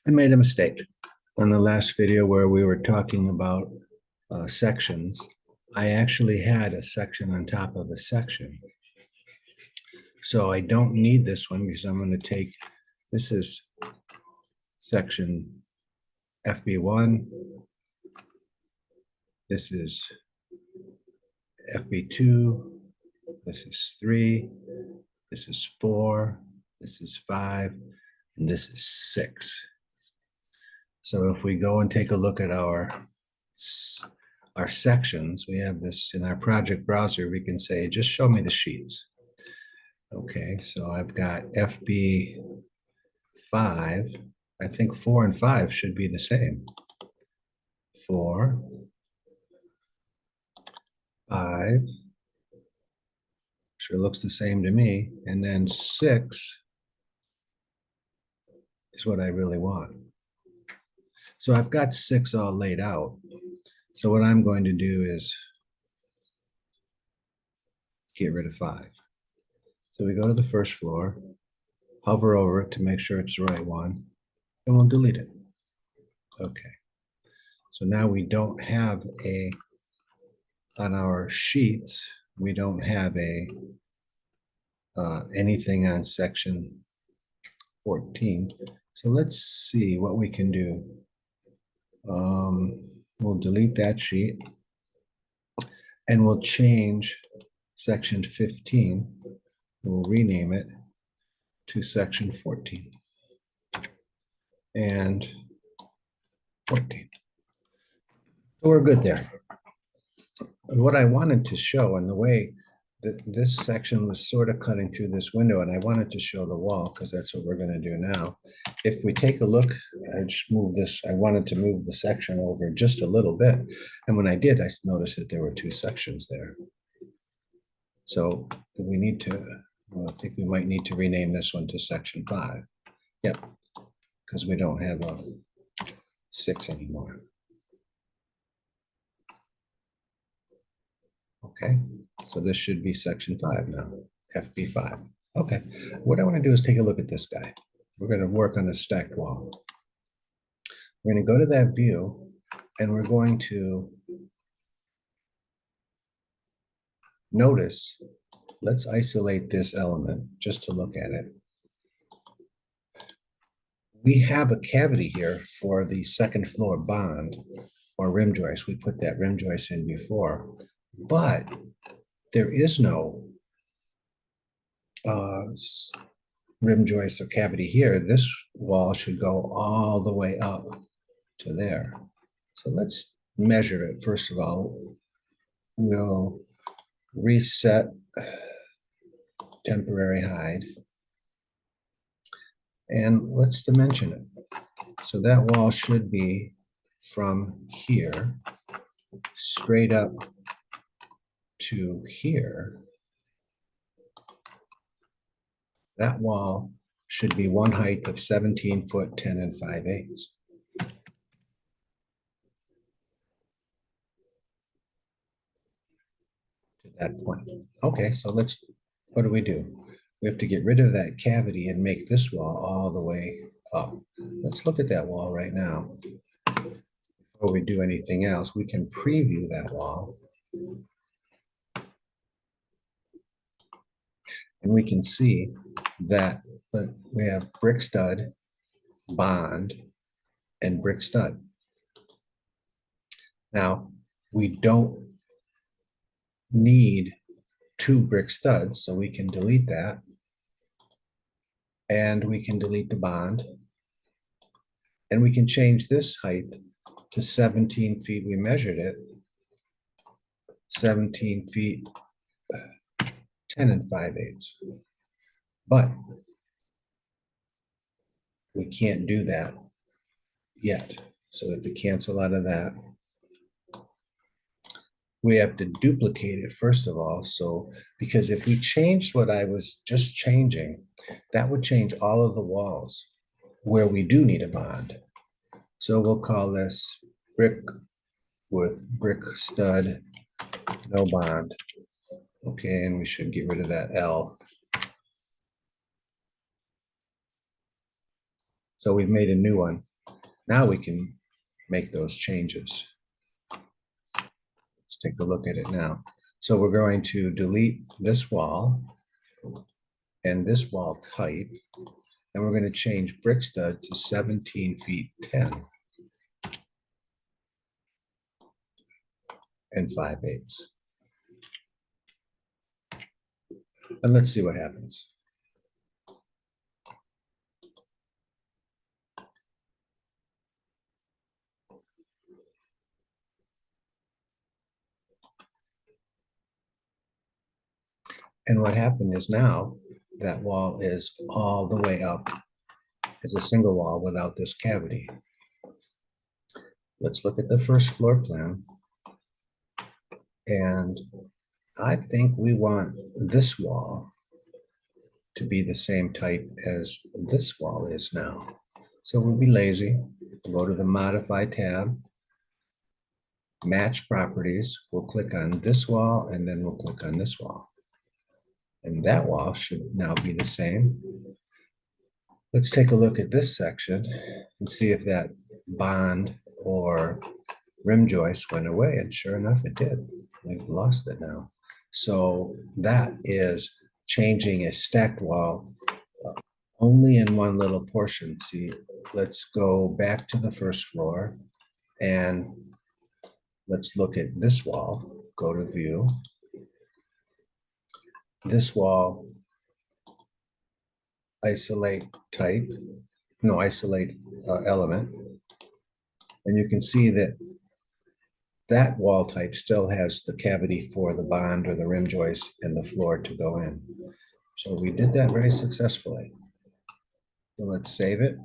I made a mistake on the last video where we were talking about sections. I actually had a section on top of a section. So I don't need this one because I'm going to take, this is section FB1. This is FB2. This is 3. This is 4. This is 5. And this is 6. So if we go and take a look at our sections, we have this in our project browser. We can say, just show me the sheets. Okay, so I've got FB5. I think 4 and 5 should be the same. 4, 5, sure looks the same to me. And then 6 is what I really want. So I've got 6 all laid out. So what I'm going to do is get rid of 5. So we go to the first floor, hover over it to make sure it's the right one, and we'll delete it. Okay. So now we don't have on our sheets, we don't have anything on section 14. So let's see what we can do. We'll delete that sheet and we'll change section 15. We'll rename it to section 14 and 14. So we're good there. What I wanted to show, and the way that this section was sort of cutting through this window, and I wanted to show the wall because that's what we're going to do now. If we take a look, I just moved this, I wanted to move the section over just a little bit. And when I did, I noticed that there were 2 sections there. So we need to, well, I think we might need to rename this one to section 5. Yep, because we don't have a 6 anymore. Okay, so this should be section 5 now, FB5. Okay, what I want to do is take a look at this guy. We're going to work on a stacked wall. We're going to go to that view and we're going to notice, let's isolate this element just to look at it. We have a cavity here for the second floor bond or rim joist. We put that rim joist in before, but there is no rim joist or cavity here. This wall should go all the way up to there. So let's measure it. First of all, we'll reset temporary hide and let's dimension it. So that wall should be from here straight up to here. That wall should be one height of 17 foot 10 5/8. To that point. Okay, so what do? We have to get rid of that cavity and make this wall all the way up. Let's look at that wall right now. Before we do anything else, we can preview that wall. And we can see that we have brick stud, bond, and brick stud. Now, we don't need 2 brick studs, so we can delete that. And we can delete the bond. And we can change this height to 17 feet. We measured it. 17 feet, 10 5/8. But we can't do that yet. So we have to cancel out of that. We have to duplicate it first of all. So, because if we changed what I was just changing, that would change all of the walls where we do need a bond. So we'll call this brick with brick stud, no bond. Okay, and we should get rid of that L. So we've made a new one. Now we can make those changes. Let's take a look at it now. So we're going to delete this wall and this wall type, and we're going to change brick stud to 17 feet 10 and 5/8. And let's see what happens. And what happened is now that wall is all the way up as a single wall without this cavity. Let's look at the first floor plan. And I think we want this wall to be the same type as this wall is now. So we'll be lazy, go to the Modify tab, Match Properties, we'll click on this wall, and then we'll click on this wall. And that wall should now be the same. Let's take a look at this section and see if that bond or rim joist went away, and sure enough, it did. We've lost it now. So that is changing a stacked wall only in one little portion. See, let's go back to the first floor and let's look at this wall. Go to view. This wall, isolate type, no, isolate element. And you can see that that wall type still has the cavity for the bond or the rim joist and the floor to go in. So we did that very successfully. So let's save it